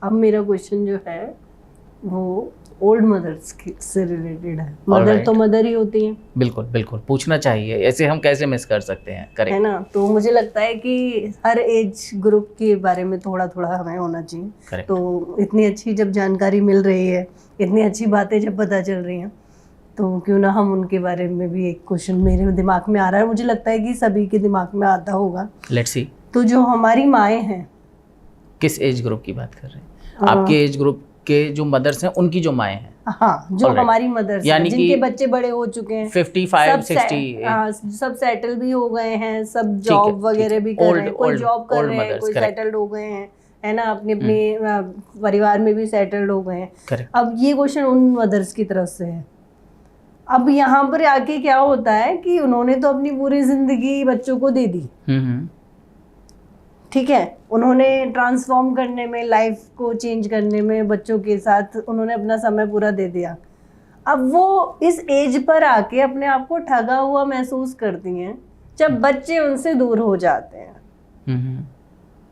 अब मेरा क्वेश्चन जो है वो ओल्ड मदर्स से रिलेटेड है। मदर तो मदर ही होती हैं। बिल्कुल बिल्कुल, पूछना चाहिए, ऐसे हम कैसे मिस कर सकते हैं, करेक्ट है ना। तो मुझे लगता है कि हर एज ग्रुप के बारे में थोड़ा थोड़ा हमें होना चाहिए। Correct. तो इतनी अच्छी जब जानकारी मिल रही है, इतनी अच्छी बातें जब पता चल रही हैं, तो क्यों ना हम उनके बारे में भी, एक क्वेश्चन मेरे दिमाग में आ रहा है, मुझे लगता है कि सभी के दिमाग में आता होगा। Let's see. तो जो हमारी माएँ हैं, किस एज ग्रुप की बात कर रहे हैं? आपके एज ग्रुप के जो मदर्स हैं उनकी जो माएँ हैं। हाँ, जो Alright. हमारी मदर्स हैं, जिनके बच्चे बड़े हो चुके हैं, 55 60, सब सेटल भी हो गए हैं, सब जॉब वगैरह भी कर रहे हैं, कोई जॉब कर रहे हैं, कोई सेटल्ड हो गए हैं, है ना, अपने अपने परिवार में भी सेटल्ड हो गए हैं। अब ये क्वेश्चन उन मदर्स की तरफ से है। अब यहाँ पर आके क्या होता है कि उन्होंने तो अपनी पूरी जिंदगी बच्चों को दे दी, ठीक है, उन्होंने ट्रांसफॉर्म करने में, लाइफ को चेंज करने में, बच्चों के साथ उन्होंने अपना समय पूरा दे दिया। अब वो इस एज पर आके अपने आप को ठगा हुआ महसूस करती हैं जब बच्चे उनसे दूर हो जाते हैं।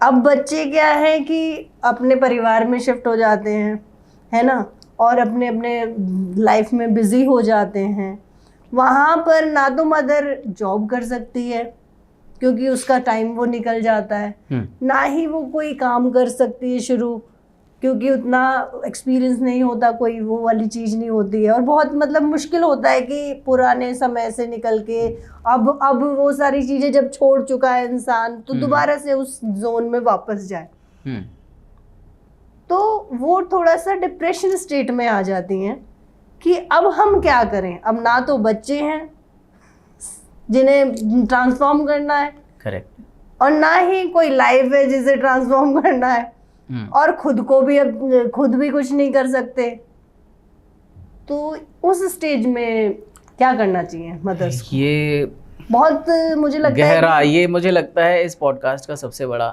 अब बच्चे क्या है कि अपने परिवार में शिफ्ट हो जाते हैं, है ना, और अपने अपने लाइफ में बिजी हो जाते हैं। वहाँ पर ना तो मदर जॉब कर सकती है क्योंकि उसका टाइम वो निकल जाता है, ना ही वो कोई काम कर सकती है शुरू, क्योंकि उतना एक्सपीरियंस नहीं होता, कोई वो वाली चीज़ नहीं होती है, और बहुत मतलब मुश्किल होता है कि पुराने समय से निकल के अब वो सारी चीज़ें जब छोड़ चुका है इंसान, तो दोबारा से उस जोन में वापस जाए, तो वो थोड़ा सा डिप्रेशन स्टेट में आ जाती हैं कि अब हम क्या करें। अब ना तो बच्चे हैं जिन्हें ट्रांसफॉर्म करना है, करेक्ट, और ना ही कोई लाइफ है जिसे ट्रांसफॉर्म करना है, और खुद को भी अब खुद भी कुछ नहीं कर सकते। तो उस स्टेज में क्या करना चाहिए मदर्स को? ये बहुत मुझे लगता गहरा है ये मुझे लगता है इस पॉडकास्ट का सबसे बड़ा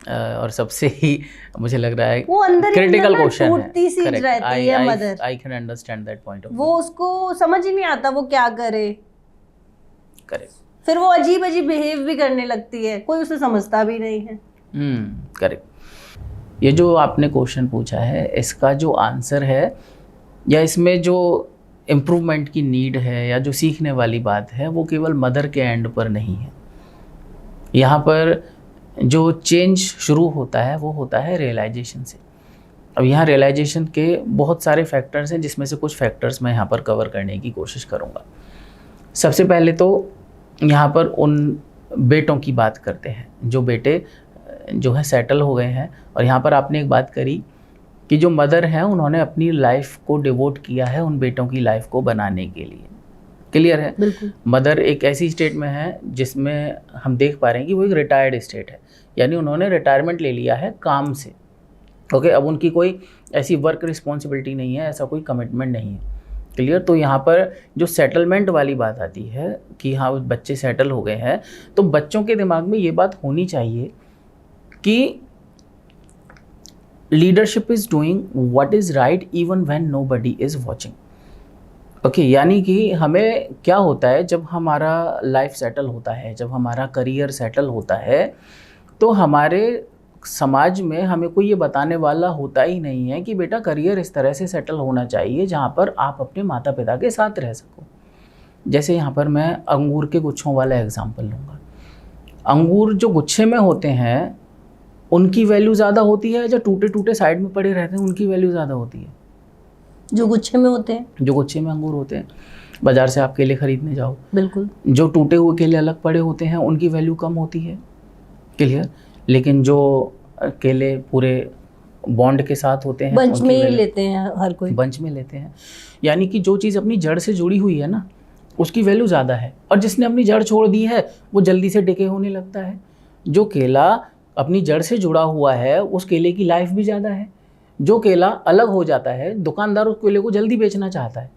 और सबसे ही मुझे लग रहा है वो अंदर क्रिटिकल क्वेश्चन है। टूटती सी रहती है mother. I can understand that point of view. वो उसको समझ ही नहीं आता वो क्या करे, करेक्ट, फिर वो अजीब अजीब बिहेव भी करने लगती है, कोई उसे समझता भी नहीं है। करेक्ट। ये जो आपने क्वेश्चन पूछा है, इसका जो आंसर है या इसमें जो इम्प्रूवमेंट की नीड है या जो सीखने वाली बात है, वो केवल मदर के एंड पर नहीं है। यहाँ पर जो चेंज शुरू होता है वो होता है रियलाइजेशन से। अब यहाँ रियलाइजेशन के बहुत सारे फैक्टर्स हैं, जिसमें से कुछ फैक्टर्स मैं यहाँ पर कवर करने की कोशिश करूँगा। सबसे पहले तो यहाँ पर उन बेटों की बात करते हैं जो बेटे जो है सेटल हो गए हैं, और यहाँ पर आपने एक बात करी कि जो मदर हैं उन्होंने अपनी लाइफ को डिवोट किया है उन बेटों की लाइफ को बनाने के लिए। क्लियर है? बिल्कुल। मदर एक ऐसी स्टेट में है जिसमें हम देख पा रहे हैं कि वो एक रिटायर्ड स्टेट है, यानी उन्होंने रिटायरमेंट ले लिया है काम से। ओके, अब उनकी कोई ऐसी वर्क रिस्पॉन्सिबिलिटी नहीं है, ऐसा कोई कमिटमेंट नहीं है। क्लियर? तो यहाँ पर जो सेटलमेंट वाली बात आती है कि हाँ बच्चे सेटल हो गए हैं, तो बच्चों के दिमाग में ये बात होनी चाहिए कि leadership is doing what is right even when nobody is watching. Okay, यानी कि हमें क्या होता है जब हमारा लाइफ सेटल होता है, जब हमारा करियर सेटल होता है, तो हमारे समाज में हमें कोई ये बताने वाला होता ही नहीं है कि बेटा करियर इस तरह से सेटल होना चाहिए जहाँ पर आप अपने माता पिता के साथ रह सको। जैसे यहाँ पर मैं अंगूर के गुच्छों वाला एग्जाम्पल लूँगा। अंगूर जो गुच्छे में होते हैं उनकी वैल्यू ज़्यादा होती है, जो टूटे टूटे साइड में पड़े रहते हैं उनकी वैल्यू ज़्यादा होती है? जो गुच्छे में होते हैं, जो गुच्छे में अंगूर होते हैं, बाज़ार से आप केले खरीदने जाओ, बिल्कुल, जो टूटे हुए केले अलग पड़े होते हैं उनकी वैल्यू कम होती है। क्लियर? लेकिन जो केले पूरे बॉन्ड के साथ होते हैं बंच में ही लेते हैं, हर कोई बंच में लेते हैं। यानी कि जो चीज़ अपनी जड़ से जुड़ी हुई है ना, उसकी वैल्यू ज़्यादा है, और जिसने अपनी जड़ छोड़ दी है वो जल्दी से डिके होने लगता है। जो केला अपनी जड़ से जुड़ा हुआ है उस केले की लाइफ भी ज़्यादा है। जो केला अलग हो जाता है, दुकानदार उस केले को जल्दी बेचना चाहता है।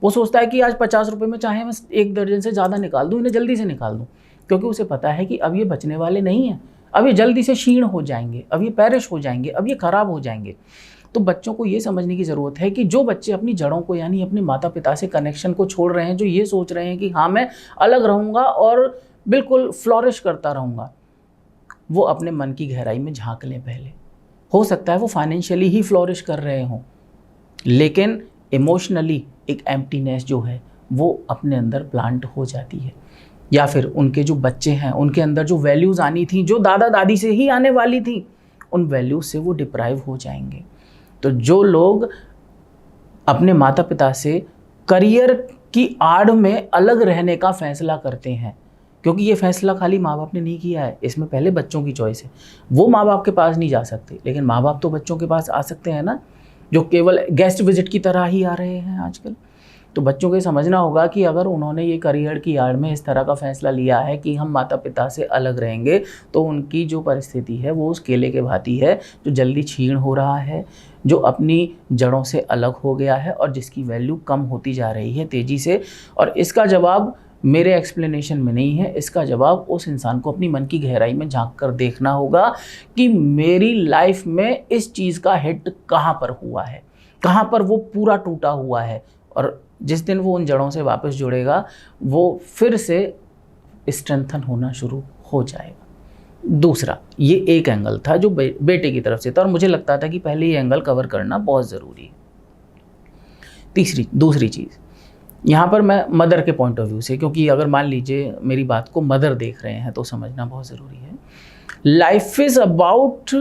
वो सोचता है कि आज 50 रुपये में चाहे मैं 1 दर्जन से ज़्यादा निकाल दूँ, इन्हें जल्दी से निकाल दूँ, क्योंकि उसे पता है कि अब ये बचने वाले नहीं हैं, अब ये जल्दी से क्षीण हो जाएंगे, अब ये पेरिश हो जाएंगे, अब ये ख़राब हो जाएंगे। तो बच्चों को ये समझने की ज़रूरत है कि जो बच्चे अपनी जड़ों को यानी अपने माता पिता से कनेक्शन को छोड़ रहे हैं, जो ये सोच रहे हैं कि हाँ मैं अलग रहूँगा और बिल्कुल फ्लॉरिश करता रहूँगा, वो अपने मन की गहराई में झांक लें पहले। हो सकता है वो फाइनेंशियली ही फ्लोरिश कर रहे हों, लेकिन इमोशनली एक एम्प्टीनेस जो है वो अपने अंदर प्लांट हो जाती है। या फिर उनके जो बच्चे हैं उनके अंदर जो वैल्यूज़ आनी थी, जो दादा दादी से ही आने वाली थी, उन वैल्यूज़ से वो डिप्राइव हो जाएंगे। तो जो लोग अपने माता पिता से करियर की आड़ में अलग रहने का फैसला करते हैं, क्योंकि ये फैसला खाली माँ बाप ने नहीं किया है, इसमें पहले बच्चों की चॉइस है। वो माँ बाप के पास नहीं जा सकते, लेकिन माँ बाप तो बच्चों के पास आ सकते हैं ना, जो केवल गेस्ट विजिट की तरह ही आ रहे हैं आजकल। तो बच्चों को समझना होगा कि अगर उन्होंने ये करियर की आड़ में इस तरह का फैसला लिया है कि हम माता पिता से अलग रहेंगे, तो उनकी जो परिस्थिति है वो उस केले के भांति है जो जल्दी छीण हो रहा है, जो अपनी जड़ों से अलग हो गया है और जिसकी वैल्यू कम होती जा रही है तेज़ी से। और इसका जवाब मेरे एक्सप्लेनेशन में नहीं है, इसका जवाब उस इंसान को अपनी मन की गहराई में झांक कर देखना होगा कि मेरी लाइफ में इस चीज़ का हिट कहाँ पर हुआ है, कहाँ पर वो पूरा टूटा हुआ है। और जिस दिन वो उन जड़ों से वापस जुड़ेगा, वो फिर से स्ट्रेंथन होना शुरू हो जाएगा। दूसरा, ये एक एंगल था जो बेटे की तरफ से था और मुझे लगता था कि पहले ये एंगल कवर करना बहुत ज़रूरी है। दूसरी चीज़ यहाँ पर मैं मदर के पॉइंट ऑफ व्यू से, क्योंकि अगर मान लीजिए मेरी बात को मदर देख रहे हैं तो समझना बहुत ज़रूरी है। Life is about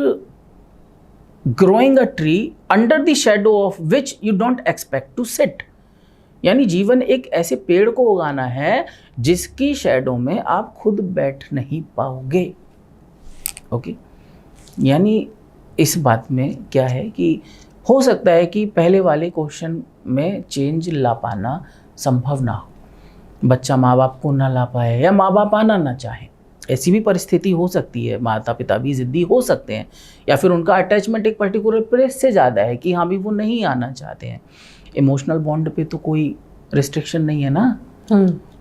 growing a tree under the shadow of which you don't expect to sit. यानी जीवन एक ऐसे पेड़ को उगाना है जिसकी शैडो में आप खुद बैठ नहीं पाओगे। ओके, यानी इस बात में क्या है कि हो सकता है कि पहले वाले क्वेश्चन में चेंज ला पाना संभव ना हो, बच्चा माँ बाप को ना ला पाए या माँ बाप आना ना चाहे, ऐसी भी परिस्थिति हो सकती है। माता पिता भी ज़िद्दी हो सकते हैं या फिर उनका अटैचमेंट एक पर्टिकुलर प्लेस से ज़्यादा है कि हाँ भी वो नहीं आना चाहते हैं। इमोशनल बॉन्ड पे तो कोई रिस्ट्रिक्शन नहीं है ना,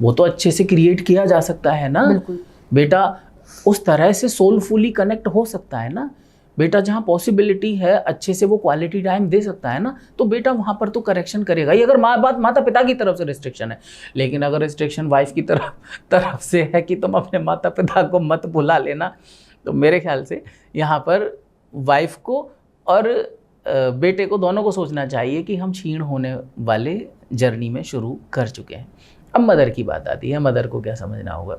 वो तो अच्छे से क्रिएट किया जा सकता है ना। बेटा उस तरह से सोलफुली कनेक्ट हो सकता है ना, बेटा जहाँ पॉसिबिलिटी है अच्छे से वो क्वालिटी टाइम दे सकता है ना, तो बेटा वहाँ पर तो करेक्शन करेगा ही। अगर माता पिता की तरफ से रिस्ट्रिक्शन है, लेकिन अगर रिस्ट्रिक्शन वाइफ की तरफ से है कि तुम अपने माता पिता को मत भुला लेना, तो मेरे ख्याल से यहाँ पर वाइफ को और बेटे को दोनों को सोचना चाहिए कि हम क्षीण होने वाले जर्नी में शुरू कर चुके हैं। अब मदर की बात आती है, मदर को क्या समझना होगा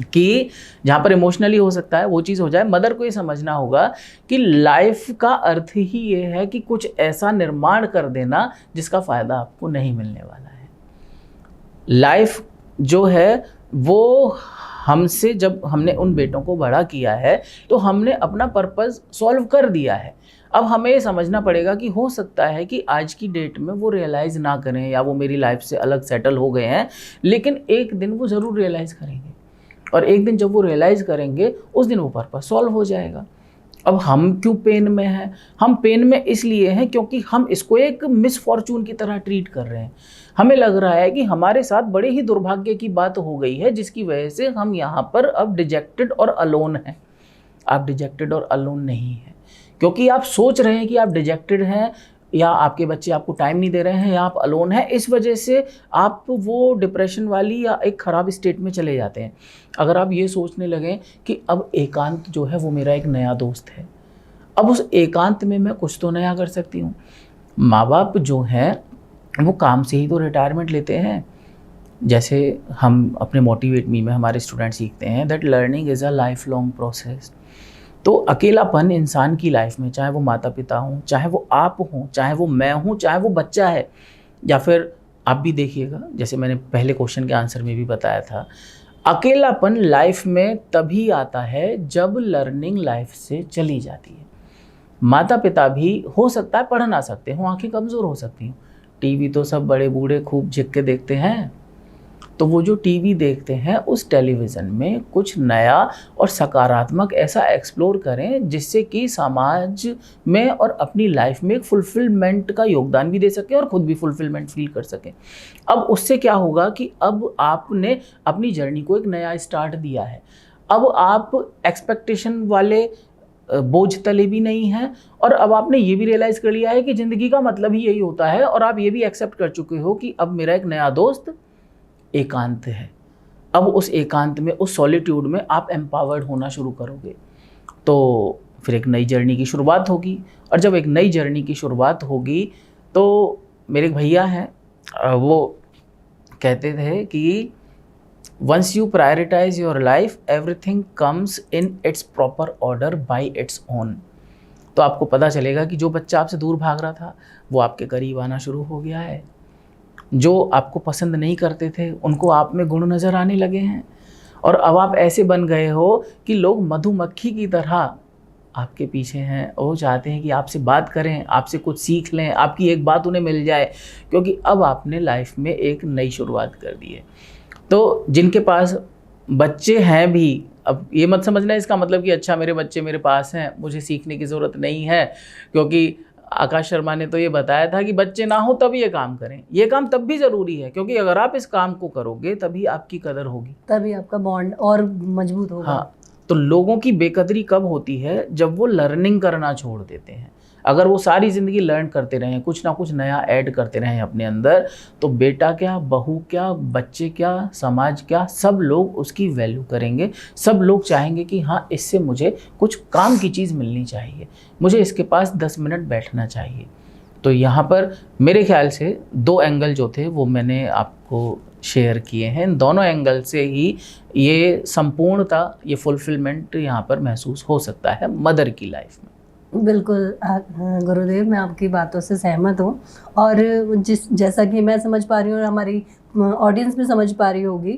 कि जहाँ पर इमोशनली हो सकता है वो चीज़ हो जाए। मदर को ये समझना होगा कि लाइफ का अर्थ ही ये है कि कुछ ऐसा निर्माण कर देना जिसका फ़ायदा आपको नहीं मिलने वाला है। लाइफ जो है वो हमसे, जब हमने उन बेटों को बड़ा किया है तो हमने अपना पर्पज़ सॉल्व कर दिया है। अब हमें ये समझना पड़ेगा कि हो सकता है कि आज की डेट में वो रियलाइज़ ना करें या वो मेरी लाइफ से अलग सेटल हो गए हैं, लेकिन एक दिन वो ज़रूर रियलाइज़ करेंगे और एक दिन जब वो रियलाइज़ करेंगे उस दिन वो पर्पस सॉल्व हो जाएगा। अब हम क्यों पेन में हैं? हम पेन में इसलिए हैं क्योंकि हम इसको एक मिसफॉर्चून की तरह ट्रीट कर रहे हैं। हमें लग रहा है कि हमारे साथ बड़े ही दुर्भाग्य की बात हो गई है जिसकी वजह से हम यहाँ पर अब डिजेक्टेड और अलोन हैं। आप डिजेक्टेड और अलोन नहीं हैं, क्योंकि आप सोच रहे हैं कि आप डिजेक्टेड हैं या आपके बच्चे आपको टाइम नहीं दे रहे हैं या आप अलोन हैं, इस वजह से आप वो डिप्रेशन वाली या एक ख़राब स्टेट में चले जाते हैं। अगर आप ये सोचने लगें कि अब एकांत जो है वो मेरा एक नया दोस्त है, अब उस एकांत में मैं कुछ तो नया कर सकती हूँ। माँ बाप जो हैं वो काम से ही तो रिटायरमेंट लेते हैं। जैसे हम अपने मोटिवेट मी में हमारे स्टूडेंट सीखते हैं that learning is a life long process. तो अकेलापन इंसान की लाइफ में, चाहे वो माता पिता हों, चाहे वो आप हों, चाहे वो मैं हूँ, चाहे वो बच्चा है, या फिर आप भी देखिएगा, जैसे मैंने पहले क्वेश्चन के आंसर में भी बताया था, अकेलापन लाइफ में तभी आता है जब लर्निंग लाइफ से चली जाती है। माता पिता भी हो सकता है पढ़ ना सकते हों, आंखें कमज़ोर हो सकती हों, टीवी तो सब बड़े बूढ़े खूब झिक के देखते हैं, तो वो जो टीवी देखते हैं उस टेलीविज़न में कुछ नया और सकारात्मक ऐसा एक्सप्लोर करें जिससे कि समाज में और अपनी लाइफ में एक फुलफिलमेंट का योगदान भी दे सकें और ख़ुद भी फुलफिलमेंट फील कर सकें। अब उससे क्या होगा कि अब आपने अपनी जर्नी को एक नया स्टार्ट दिया है। अब आप एक्सपेक्टेशन वाले बोझ तले भी नहीं हैं और अब आपने ये भी रियलाइज़ कर लिया है कि ज़िंदगी का मतलब ही यही होता है, और आप ये भी एक्सेप्ट कर चुके हो कि अब मेरा एक नया दोस्त एकांत है। अब उस एकांत में, उस सॉलिट्यूड में आप एम्पावर्ड होना शुरू करोगे। तो फिर एक नई जर्नी की शुरुआत होगी। और जब एक नई जर्नी की शुरुआत होगी तो मेरे एक भैया हैं, वो कहते थे कि once you prioritise your life everything comes in its proper order by its own. तो आपको पता चलेगा कि जो बच्चा आपसे दूर भाग रहा था वो आपके करीब आना शुरू हो गया है, जो आपको पसंद नहीं करते थे उनको आप में गुण नज़र आने लगे हैं, और अब आप ऐसे बन गए हो कि लोग मधुमक्खी की तरह आपके पीछे हैं। वो चाहते हैं कि आपसे बात करें, आपसे कुछ सीख लें, आपकी एक बात उन्हें मिल जाए, क्योंकि अब आपने लाइफ में एक नई शुरुआत कर दी है। तो जिनके पास बच्चे हैं भी, अब ये मत समझना इसका मतलब कि अच्छा मेरे बच्चे मेरे पास हैं, मुझे सीखने की ज़रूरत नहीं है, क्योंकि आकाश शर्मा ने तो ये बताया था कि बच्चे ना हो तब ये काम करें। ये काम तब भी ज़रूरी है, क्योंकि अगर आप इस काम को करोगे तभी आपकी कदर होगी, तभी आपका बॉन्ड और मजबूत होगा। हाँ। तो लोगों की बेकदरी कब होती है? जब वो लर्निंग करना छोड़ देते हैं। अगर वो सारी ज़िंदगी लर्न करते रहें, कुछ ना कुछ नया ऐड करते रहें अपने अंदर, तो बेटा क्या, बहू क्या, बच्चे क्या, समाज क्या, सब लोग उसकी वैल्यू करेंगे। सब लोग चाहेंगे कि हाँ इससे मुझे कुछ काम की चीज़ मिलनी चाहिए, मुझे इसके पास 10 मिनट बैठना चाहिए। तो यहाँ पर मेरे ख्याल से 2 एंगल जो थे वो मैंने आपको शेयर किए हैं। इन दोनों एंगल से ही ये संपूर्णता, ये फुलफिलमेंट यहाँ पर महसूस हो सकता है मदर की लाइफ में। बिल्कुल गुरुदेव, मैं आपकी बातों से सहमत हूँ। और जैसा कि मैं समझ पा रही हूँ और हमारी ऑडियंस भी समझ पा रही होगी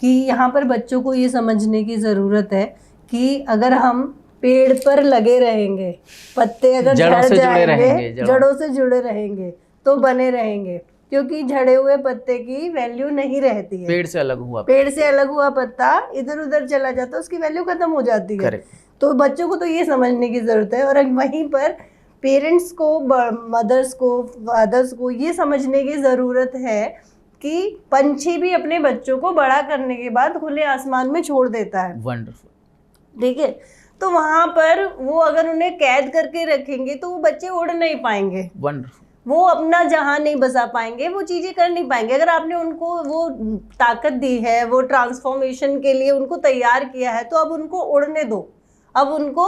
कि यहाँ पर बच्चों को ये समझने की ज़रूरत है कि अगर हम पेड़ पर लगे रहेंगे, पत्ते अगर झड़ जाएंगे, जड़ों से जुड़े रहेंगे तो बने रहेंगे, क्योंकि झड़े हुए पत्ते की वैल्यू नहीं रहती है। पेड़ से अलग हुआ पत्ता इधर उधर चला जाता है, उसकी वैल्यू खत्म हो जाती है। करेक्ट। तो बच्चों को तो ये समझने की ज़रूरत है, और वहीं पर पेरेंट्स को, मदर्स को, फादर्स को ये समझने की ज़रूरत है कि पंछी भी अपने बच्चों को बड़ा करने के बाद खुले आसमान में छोड़ देता है। वंडरफुल। ठीक है, तो वहाँ पर वो अगर उन्हें कैद करके रखेंगे तो वो बच्चे उड़ नहीं पाएंगे। वंडरफुल। वो अपना जहां नहीं बसा पाएंगे, वो चीज़ें कर नहीं पाएंगे। अगर आपने उनको वो ताकत दी है, वो ट्रांसफॉर्मेशन के लिए उनको तैयार किया है, तो अब उनको उड़ने दो, अब उनको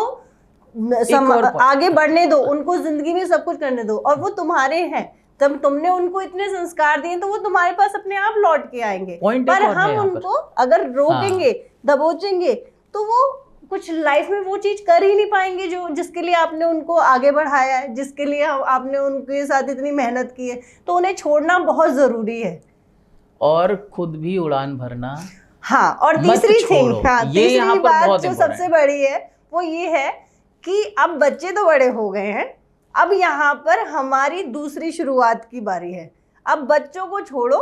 आगे बढ़ने दो, उनको जिंदगी में सब कुछ करने दो। और वो तुम्हारे हैं, तब तुमने उनको इतने संस्कार दिए तो वो तुम्हारे पास अपने आप लौट के आएंगे। पर हम उनको अगर रोकेंगे, दबोचेंगे, तो वो कुछ लाइफ में वो चीज कर ही नहीं पाएंगे जो जिसके लिए आपने उनको आगे बढ़ाया है, जिसके लिए आपने उनके साथ इतनी मेहनत की है। तो उन्हें छोड़ना बहुत जरूरी है, और खुद भी उड़ान भरना। हाँ, और तीसरी थिंग, हाँ, तीसरी बात जो सबसे बड़ी है वो ये है कि अब बच्चे तो बड़े हो गए हैं, अब यहाँ पर हमारी दूसरी शुरुआत की बारी है। अब बच्चों को छोड़ो,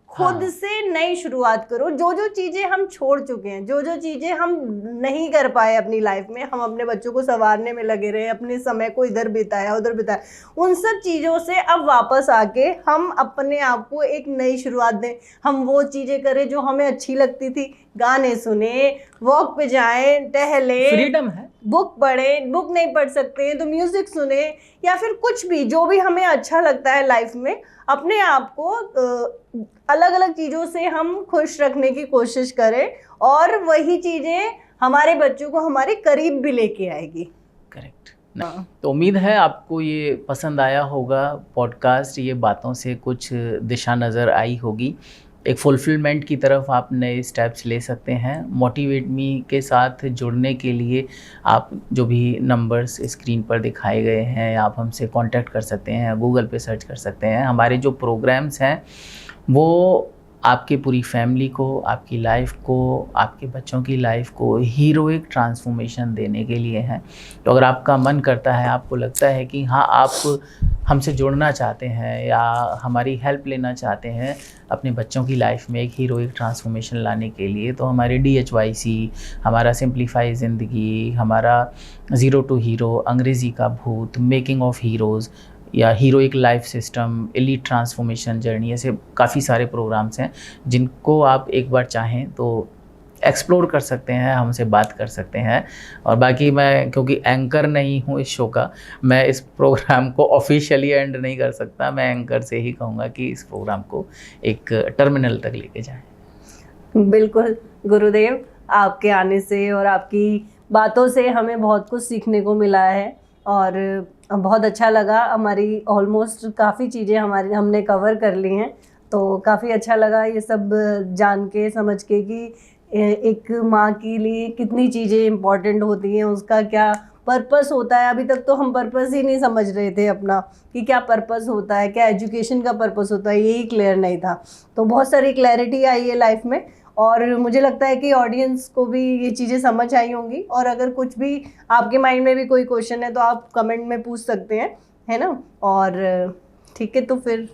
खुद से नई शुरुआत करो। जो जो चीज़ें हम छोड़ चुके हैं, जो जो चीज़ें हम नहीं कर पाए अपनी लाइफ में, हम अपने बच्चों को संवारने में लगे रहे, अपने समय को इधर बिताया उधर बिताया, उन सब चीज़ों से अब वापस आके हम अपने आप को एक नई शुरुआत दें। हम वो चीज़ें करें जो हमें अच्छी लगती थी, गाने सुने, वॉक पे जाएं, टहलें, फ्रीडम है, बुक पढ़ें, बुक नहीं पढ़ सकते हैं तो म्यूज़िक सुने, या फिर कुछ भी जो भी हमें अच्छा लगता है लाइफ में, अपने आप को अलग अलग चीज़ों से हम खुश रखने की कोशिश करें, और वही चीज़ें हमारे बच्चों को हमारे करीब भी लेके आएगी। करेक्ट। तो उम्मीद है आपको ये पसंद आया होगा पॉडकास्ट, ये बातों से कुछ दिशा नज़र आई होगी, एक फुलफिलमेंट की तरफ आप नए स्टेप्स ले सकते हैं। मोटिवेट मी के साथ जुड़ने के लिए आप जो भी नंबर्स स्क्रीन पर दिखाए गए हैं, आप हमसे कांटेक्ट कर सकते हैं, गूगल पे सर्च कर सकते हैं। हमारे जो प्रोग्राम्स हैं वो आपके पूरी फैमिली को, आपकी लाइफ को, आपके बच्चों की लाइफ को हीरोइक ट्रांसफॉर्मेशन देने के लिए हैं। तो अगर आपका मन करता है, आपको लगता है कि हाँ आप हमसे जुड़ना चाहते हैं या हमारी हेल्प लेना चाहते हैं अपने बच्चों की लाइफ में एक हीरोइक ट्रांसफॉर्मेशन लाने के लिए, तो हमारे DHYC, हमारा सिंप्लीफाई ज़िंदगी, हमारा ज़ीरो टू हीरो, अंग्रेज़ी का भूत, मेकिंग ऑफ हीरोज़, या heroic life system, elite transformation journey, ऐसे काफ़ी सारे प्रोग्राम्स हैं जिनको आप एक बार चाहें तो एक्सप्लोर कर सकते हैं, हमसे बात कर सकते हैं। और बाकी मैं क्योंकि एंकर नहीं हूँ इस शो का, मैं इस प्रोग्राम को ऑफिशियली एंड नहीं कर सकता। मैं एंकर से ही कहूँगा कि इस प्रोग्राम को एक टर्मिनल तक लेके जाएं। बिल्कुल गुरुदेव, आपके आने से और आपकी बातों से हमें बहुत कुछ सीखने को मिला है और बहुत अच्छा लगा। हमारी ऑलमोस्ट काफ़ी चीज़ें हमने कवर कर ली हैं, तो काफ़ी अच्छा लगा ये सब जान के समझ के कि एक माँ के लिए कितनी चीज़ें इम्पॉर्टेंट होती हैं, उसका क्या पर्पस होता है। अभी तक तो हम पर्पस ही नहीं समझ रहे थे अपना कि क्या पर्पस होता है, क्या एजुकेशन का पर्पस होता है, यही क्लियर नहीं था। तो बहुत सारी क्लैरिटी आई है लाइफ में और मुझे लगता है कि ऑडियंस को भी ये चीज़ें समझ आई होंगी। और अगर कुछ भी आपके माइंड में भी कोई क्वेश्चन है तो आप कमेंट में पूछ सकते हैं, है ना। और ठीक है, तो फिर